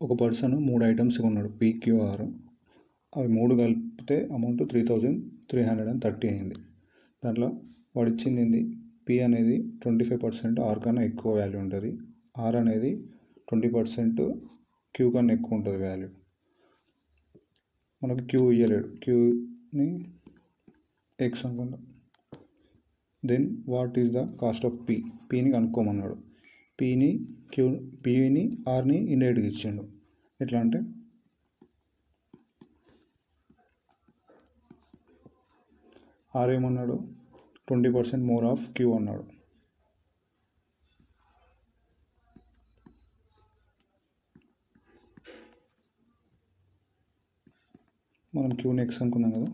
ఒక person 3 items కొన్నాడు PQR. అవి 3 కలిపితే అమౌంట్ 3330 అయింది. దాంట్లో వాడు ఇచ్చింది ఏంది, పి అనేది 25% ఆర్ కన్నా ఎక్కువ వాల్యూ ఉంటుంది, ఆర్ అనేది 20% క్యూ కన్నా ఎక్కువ ఉంటుంది వాల్యూ. మనకు క్యూ ఇయ్యలేడు, క్యూని ఎక్స్ అనుకుందాం. Then what is the cost of P, పిని కనుక్కోమన్నాడు. పిని ఆర్ని ఇండైరెక్ట్గా ఇచ్చిండు. ఎట్లా అంటే ఆర్ ఏమన్నాడు, 20% మోర్ ఆఫ్ క్యూ అన్నాడు. మనం క్యూని ఎక్స్ అనుకున్నాం కదా,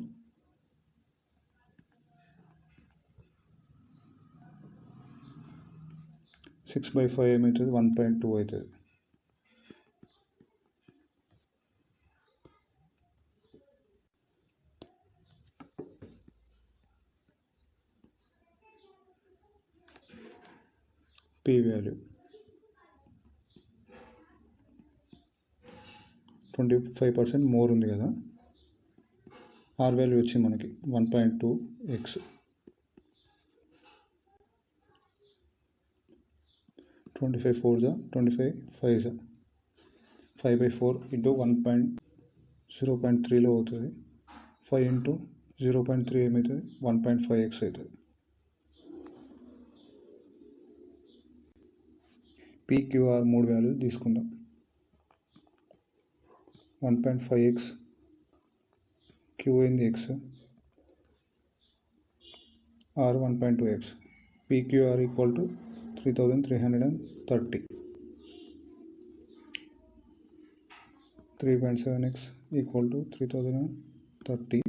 సిక్స్ బై 5 ఏమవుతుంది, 1.2 అవుతుంది. పి వాల్యూ 25% మోర్ ఉంది కదా, ఆర్ వాల్యూ వచ్చి మనకి 1.2x. 25 4 25 5 5/4 ఇంటూ 0.3లో అవుతుంది. 5 ఇంటూ 0.3 ఏమవుతుంది, 1.5x అవుతుంది. పీక్యూఆర్ 3 వాల్యూ తీసుకుందాం. 1.5x, క్యూ అయింది X, R 1.2x. PQR equal to 3330. 3.7x equal to 3030.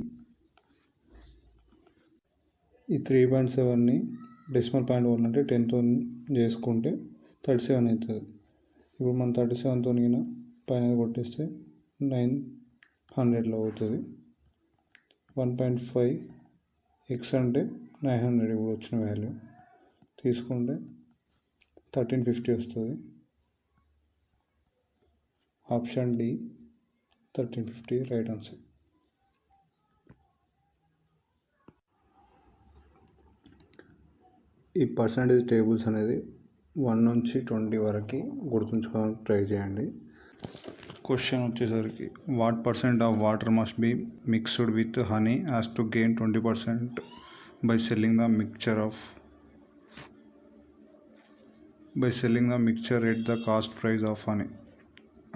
ఈ 3.7ని డెసిమల్ పాయింట్ అంటే 10తో చేసుకుంటే 37 అవుతుంది. ఇప్పుడు మనం 37తో పైన కొట్టేస్తే 900లో అవుతుంది. 1.5x అంటే 900 ఇప్పుడు వచ్చిన వాల్యూ తీసుకుంటే 1350 వస్తుంది. Option D 1350 right answer. ఈ పర్సంటేజ్ టేబుల్స్ అనేది 1 నుంచి 20 వరకు గుర్తుంచుకోవడానికి ట్రై చేయండి. క్వశ్చన్ వచ్చేసరికి what % of water must be mixed with honey as to gain 20% by selling the mixture at the cost price of honey.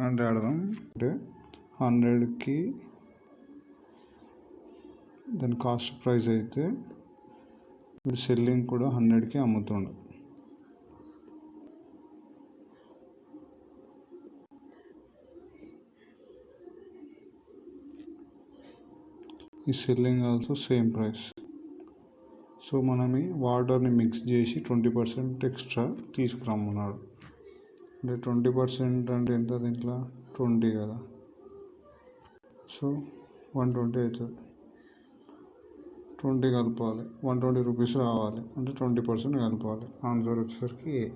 అంటే అర్థం అంటే 100కి దాని కాస్ట్ ప్రైస్ అయితే ఇప్పుడు సెల్లింగ్ కూడా 100కి అమ్ముతుండు. ఈ selling also same price. So మనం ఈ వాటర్ని మిక్స్ చేసి 20% ఎక్స్ట్రా తీసుకురమ్మన్నాడు. అంటే 20% అంటే ఎంత, దీంట్లో 20 కదా, సో 120 అవుతుంది. 20 కలపాలి, 120 రూపీస్ రావాలి, అంటే 20% కలపాలి. ఆన్సర్ వచ్చేసరికి ఏ.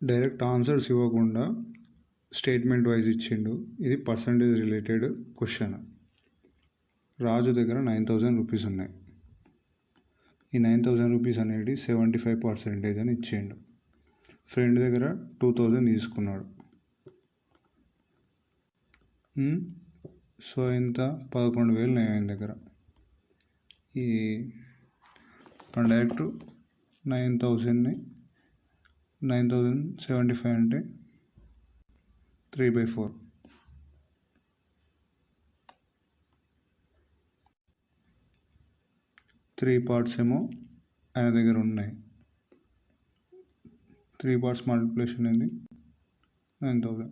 డైరెక్ట్ ఆన్సర్స్ ఇవ్వకుండా స్టేట్మెంట్ వైజ్ ఇచ్చిండు. ఇది పర్సంటేజ్ రిలేటెడ్ క్వశ్చన్. రాజు దగ్గర 9000 రూపీస్ ఉన్నాయి. ఈ 9000 రూపీస్ అనేది 75% అని ఇచ్చిండు. ఫ్రెండ్ దగ్గర 2000 తీసుకున్నాడు. సో ఇంత 11,000 ఉన్నాయి ఆయన దగ్గర. ఈ డైరెక్ట్ 9075 అంటే 3/4. 3 పార్ట్స్ ఏమో ఆయన దగ్గర ఉన్నాయి. 3 పార్ట్స్ మల్టిప్లికేషన్ ఏంది, 9000.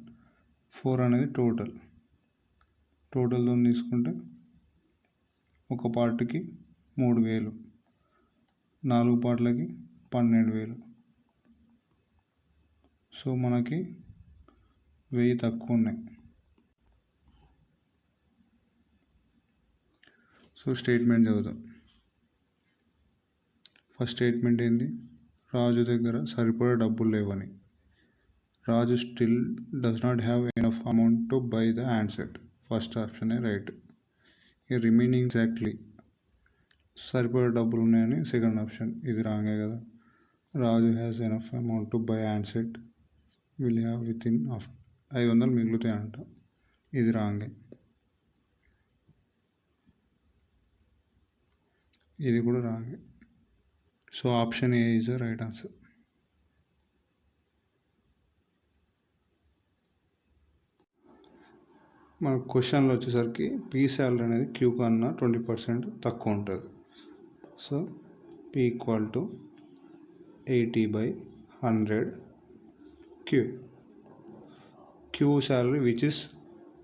4 అనేది టోటల్తో తీసుకుంటే ఒక పార్ట్కి 3000, 4 పార్ట్లకి 12,000. సో మనకి 1000 తక్కువ ఉన్నాయి. సో స్టేట్మెంట్ చదువుతాం. ఫస్ట్ స్టేట్మెంట్ ఏంది, రాజు దగ్గర సరిపడా డబ్బులు లేవని. Raju still does not have enough amount to buy the handset. First ఆప్షనే రైట్. ఈ రిమైనింగ్ ఎగ్జాక్ట్లీ సరిపడా డబ్బులు ఉన్నాయని సెకండ్ ఆప్షన్, ఇది రాంగే కదా. Raju has enough amount to buy handset will have with in 500 మిగులుతాయంట, ఇది రాంగే. ఇది కూడా రాంగే. So option A is the right answer. మన క్వశ్చన్లో వచ్చేసరికి పీ శాలరీ అనేది క్యూ కన్నా 20% తక్కువ ఉంటుంది. So P equal to 80/100 Q. Q salary which is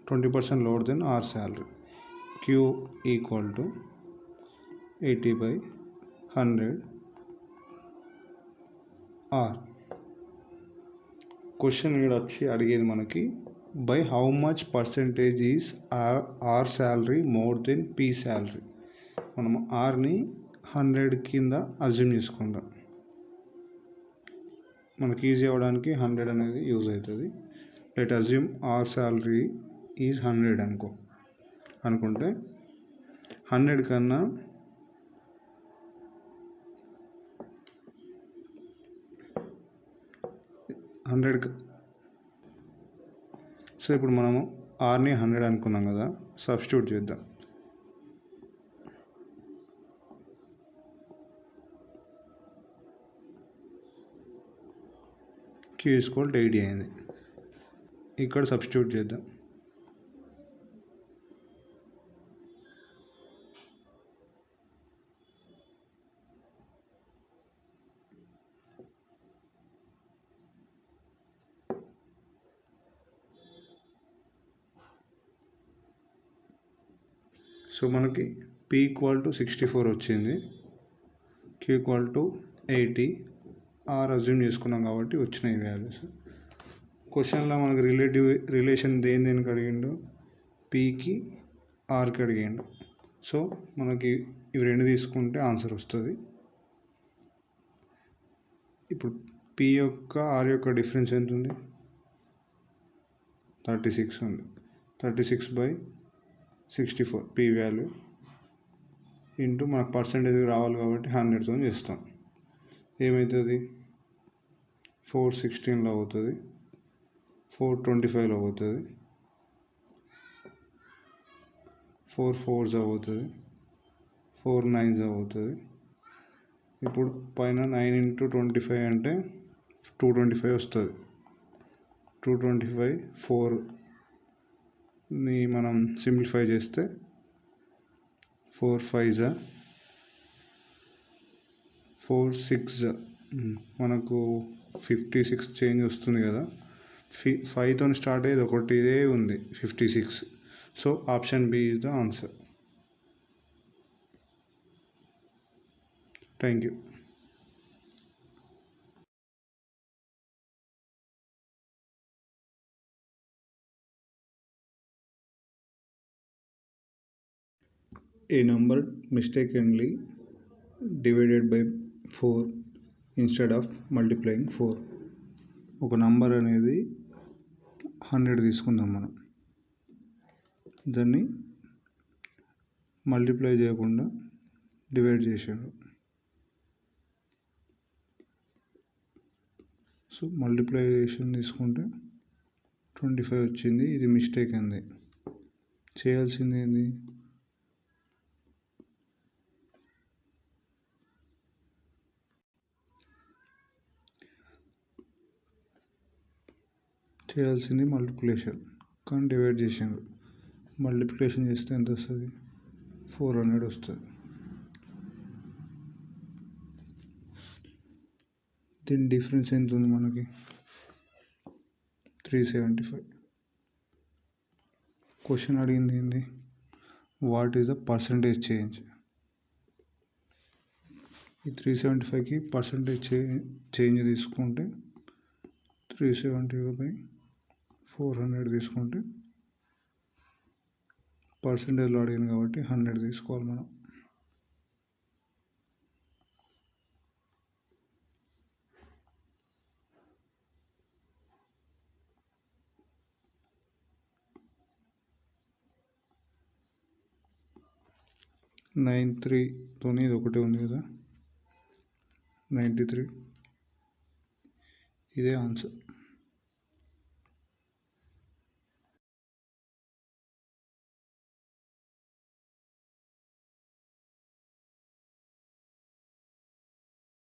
20% lower than our salary. Q equal to 80/100 R. Question ఇక్కడ వచ్చి అడిగేది మనకి by how much percentage is are salary more than P salary. మనం ఆర్ని 100 కింద అజ్యూమ్ చేసుకుందాం. మనకి ఈజీ అవ్వడానికి 100 అనేది యూజ్ అవుతుంది. Let assume are salary is 100 అనుకుంటే 100 కన్నా 100. సో ఇప్పుడు మనము ఆర్ని 100 అనుకున్నాం కదా, సబ్స్టిట్యూట్ చేద్దాం. క్యూ ఈక్వల్ టు 80 అయింది. ఇక్కడ సబ్స్టిట్యూట్ చేద్దాం. సో మనకి పీ ఈక్వల్ టు 64 వచ్చింది, Q equal to 80, R assume చేసుకున్నాం కాబట్టి వచ్చినాయి వాల్యూస్. క్వశ్చన్లో మనకి రిలేషన్ దేనికి అడిగిండు, పీకి ఆర్కి అడిగిండు. సో మనకి ఇవి రెండు తీసుకుంటే ఆన్సర్ వస్తుంది. ఇప్పుడు పీ యొక్క ఆర్ యొక్క డిఫరెన్స్ ఎంత ఉంది, 36 ఉంది. 36/64 పీ వాల్యూ ఇంటూ మనకు పర్సంటేజ్ రావాలి కాబట్టి 100తో చేస్తాం. ఏమవుతుంది, 416లో అవుతుంది, 425లో అవుతుంది, 4 4s అవుతుంది, 4 9s అవుతుంది. ఇప్పుడు పైన 9 × 25 అంటే 225 వస్తుంది. 225 4ని మనం సింప్లిఫై చేస్తే 4 5s 4 6s మనకు 56 చేంజ్ వస్తుంది కదా. 5తో స్టార్ట్ అయ్యేది ఒకటి ఇదే ఉంది, 56. So option B is the answer. Thank you. A number mistakenly divided by 4 instead of multiplying 4. ఒక నంబర్ అనేది 100 తీసుకుందాం మనం, దాన్ని మల్టిప్లై చేయకుండా డివైడ్ చేసాడు. సో మల్టిప్లికేషన్ తీసుకుంటే 25 వచ్చింది, ఇది మిస్టేక్ అంది. చేయాల్సింది ఏంది, మల్టిప్లికేషన్, కానీ డివైడ్ చేసాడు. మల్టిప్లికేషన్ చేస్తే ఎంత వస్తుంది, 400 వస్తుంది. దీని డిఫరెన్స్ ఎంత ఉంది మనకి, 375. క్వశ్చన్ అడిగింది ఏంది, what is the percentage change. ఈ 375కి పర్సంటేజ్ చేంజ్ తీసుకుంటే 375/400 తీసుకుంటే పర్సంటేజ్లో అడిగింది కాబట్టి 100 తీసుకోవాలి మనం. 93తోని ఇది ఒకటే ఉంది కదా, 93. ఇదే ఆన్సర్.